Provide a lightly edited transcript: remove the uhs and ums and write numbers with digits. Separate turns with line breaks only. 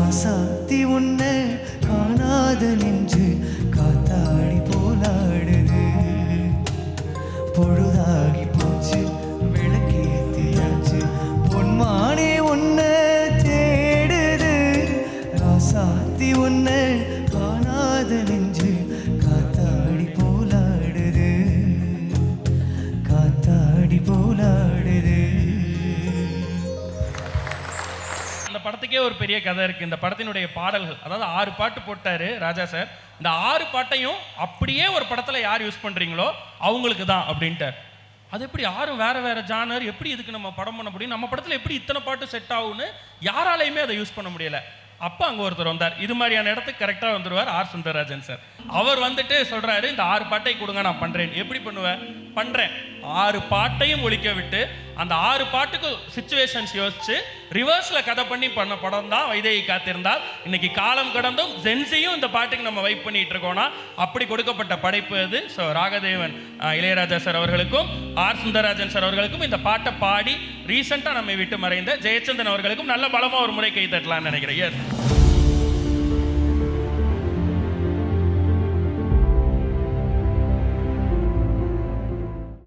ராசாத்தி உன்னை காணாத நெஞ்சு காத்தாடி போலாடுது. பொழுதாகி போச்சு விளக்கேத்தியாச்சு பொன்மானே உன்னை தேடுது. ராசாத்தி உன்னை காணாத நெஞ்சு காத்தாடி போலாடுது, காத்தாடி போலாடுது.
இந்த படத்துக்கே ஒரு பெரிய கதை இருக்கு. இந்த படத்தினுடைய பாடல்கள், அதாவது 6 பாட்டு போட்டாரு ராஜா சார். இந்த 6 பாட்டையும் அப்படியே ஒரு படத்துல யார் யூஸ் பண்றீங்களோ அவங்களுக்கு தான் அப்படின்ட்டு. அது எப்படி 6 வேற வேற ஜானர், எப்படி இதுக்கு நம்ம படம் பண்ண முடியும், நம்ம படத்துல எப்படி இத்தனை பாட்டு செட் ஆகும்னு யாராலையுமே அதை யூஸ் பண்ண முடியல. அப்போ அங்கே ஒருத்தர் வந்தார், இது மாதிரியான இடத்துக்கு கரெக்டாக வந்துடுவார், ஆர் சுந்தரராஜன் சார். அவர் வந்துட்டு சொல்கிறாரு, இந்த 6 பாட்டை கொடுங்க நான் பண்ணுறேன். எப்படி பண்ணுவேன்? பண்ணுறேன். 6 பாட்டையும் ஒழிக்க விட்டு அந்த 6 பாட்டுக்கு சுச்சுவேஷன்ஸ் யோசிச்சு ரிவர்ஸில் கதை பண்ணி பண்ண படம் தான் வைதேகி காத்திருந்தால். இன்னைக்கு காலம் கடந்தும் ஜென்சியும் இந்த பாட்டுக்கு நம்ம வெயிட் பண்ணிட்டு இருக்கோம்னா அப்படி கொடுக்கப்பட்ட படைப்பு அது. ஸோ ராகதேவன் இளையராஜா சார் அவர்களுக்கும் ஆர் சுந்தரராஜன் சார் அவர்களுக்கும் இந்த பாட்டை பாடி ரீசெண்டாக நம்மை விட்டு மறைந்த ஜெயச்சந்திரன் அவர்களுக்கும் நல்ல பலமாக ஒரு முறை கை தட்டலாம்னு நினைக்கிறேன்.